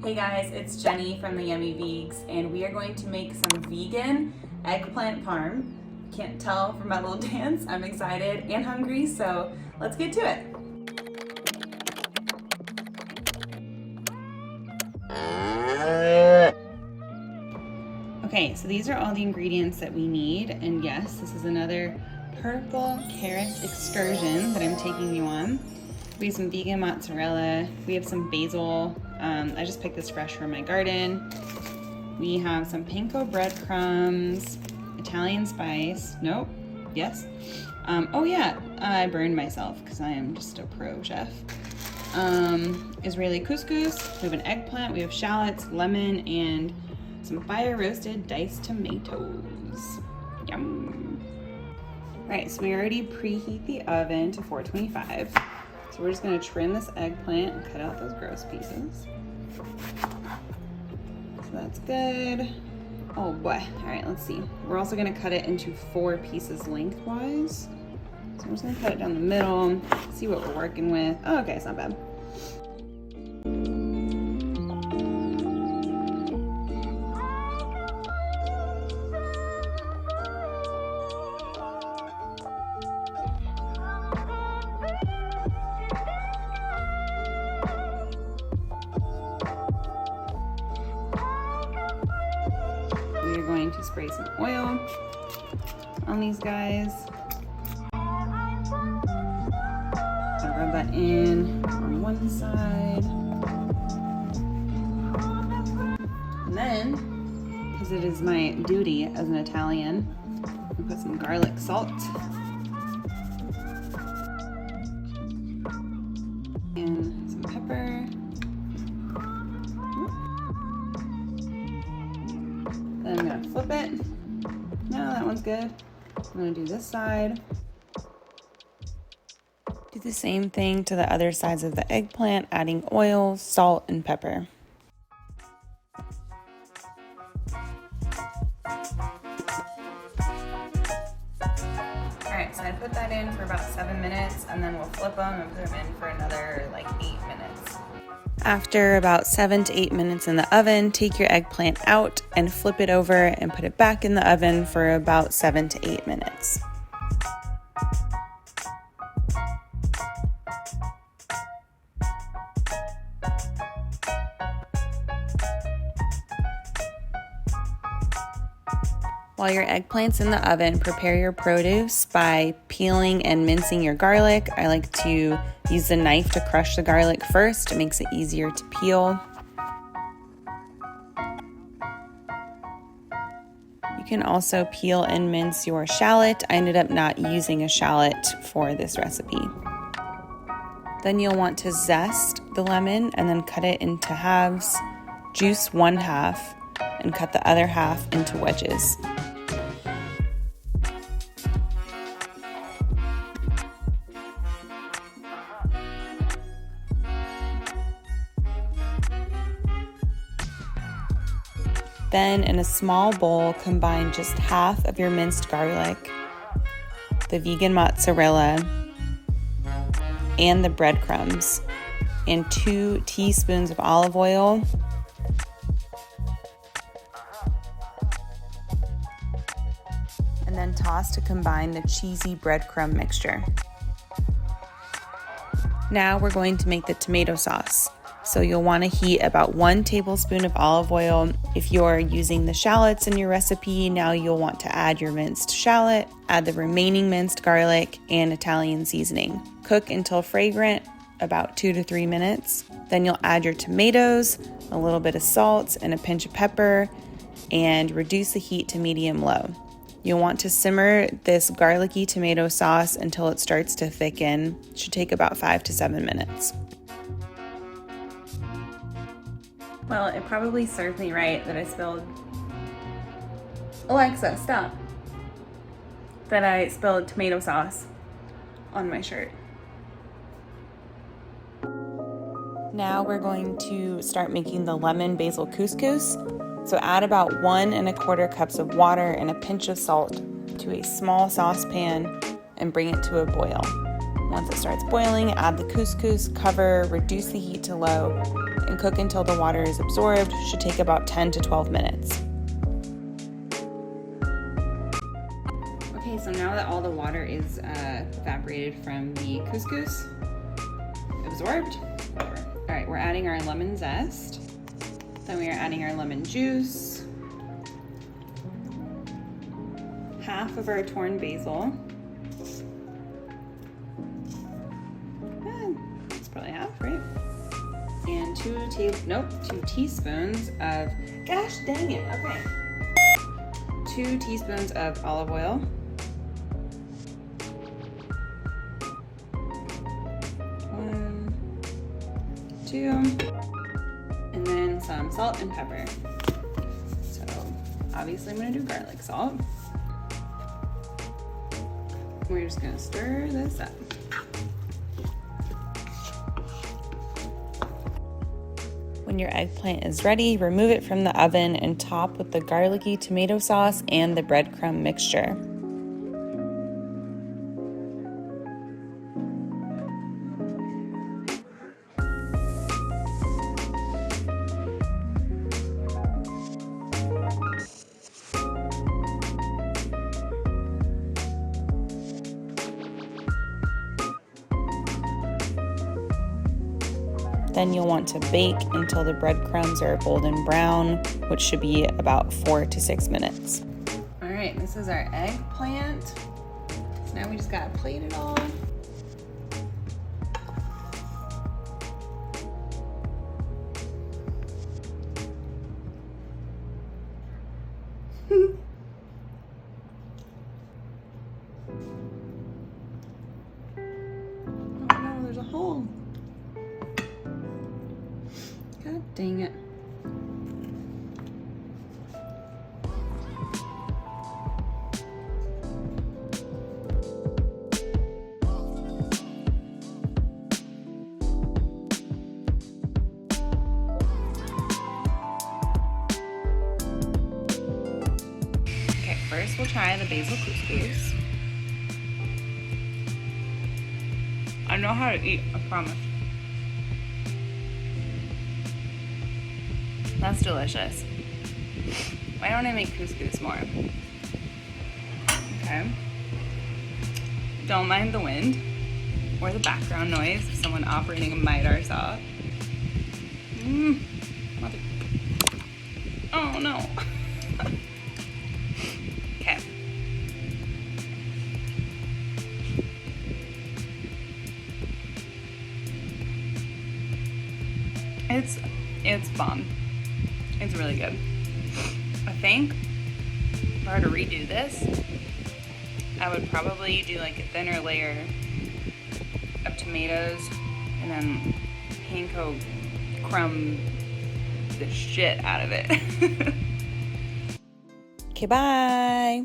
Hey guys, it's Jenny from the Yummy Vegs, and we are going to make some vegan eggplant parm. Can't tell from my little dance. I'm excited and hungry, so let's get to it. Okay, so these are all the ingredients that we need, and yes, this is another purple carrot excursion that I'm taking you on. We have some vegan mozzarella, we have some basil, I just picked this fresh from my garden. We have some panko breadcrumbs, Italian spice, nope, yes. Oh yeah, I burned myself because I am just a pro chef. Israeli couscous, we have an eggplant, we have shallots, lemon, and some fire roasted diced tomatoes. Yum. All right, so we already preheat the oven to 425. So we're just gonna trim this eggplant and cut out those gross pieces. So that's good. Oh boy, all right, let's see. We're also gonna cut it into 4 pieces lengthwise. So I'm just gonna cut it down the middle, see what we're working with. Oh, okay, it's not bad. We're going to spray some oil on these guys. So rub that in on one side. And then, because it is my duty as an Italian, I'm gonna put some garlic salt. And some pepper. Then I'm gonna flip it. No, that one's good. I'm gonna do this side. Do the same thing to the other sides of the eggplant, adding oil, salt, and pepper. Alright, so I put that in for about 7 minutes, and then we'll flip them and put them in for another like 8 minutes. After about 7 to 8 minutes in the oven, take your eggplant out and flip it over and put it back in the oven for about 7 to 8 minutes. While your eggplant's in the oven, prepare your produce by peeling and mincing your garlic. I like to use the knife to crush the garlic first. It makes it easier to peel. You can also peel and mince your shallot. I ended up not using a shallot for this recipe. Then you'll want to zest the lemon and then cut it into halves. Juice 1 half and cut the other half into wedges. Then in a small bowl, combine just half of your minced garlic, the vegan mozzarella, and the breadcrumbs, and 2 teaspoons of olive oil, and then toss to combine the cheesy breadcrumb mixture. Now we're going to make the tomato sauce. So you'll want to heat about 1 tablespoon of olive oil. If you're using the shallots in your recipe, now you'll want to add your minced shallot, add the remaining minced garlic, and Italian seasoning. Cook until fragrant, about 2 to 3 minutes. Then you'll add your tomatoes, a little bit of salt, and a pinch of pepper, and reduce the heat to medium-low. You'll want to simmer this garlicky tomato sauce until it starts to thicken. It should take about 5 to 7 minutes. Well, it probably served me right that I spilled... Alexa, stop. That I spilled tomato sauce on my shirt. Now we're going to start making the lemon basil couscous. So add about 1 1/4 cups of water and a pinch of salt to a small saucepan and bring it to a boil. Once it starts boiling, add the couscous, cover, reduce the heat to low, and cook until the water is absorbed. Should take about 10 to 12 minutes. Okay, so now that all the water is evaporated from the couscous, absorbed, all right, we're adding our lemon zest. Then we are adding our lemon juice, half of our torn basil. That's probably half, right? And 2 teaspoons of, gosh dang it, okay. 2 teaspoons of olive oil. 1, 2, and then some salt and pepper. So obviously I'm gonna do garlic salt. We're just gonna stir this up. When your eggplant is ready, remove it from the oven and top with the garlicky tomato sauce and the breadcrumb mixture. Then you'll want to bake until the breadcrumbs are golden brown, which should be about 4 to 6 minutes. All right, this is our eggplant. So now we just gotta plate it all. Oh no, there's a hole. God dang it. Okay, first we'll try the basil couscous. I know how to eat, I promise. That's delicious. Why don't I make couscous more? Okay. Don't mind the wind or the background noise of someone operating a miter saw. Oh no. Okay. It's bomb. It's really good. I think if I were to redo this, I would probably do like a thinner layer of tomatoes and then panko crumb the shit out of it. Okay, bye.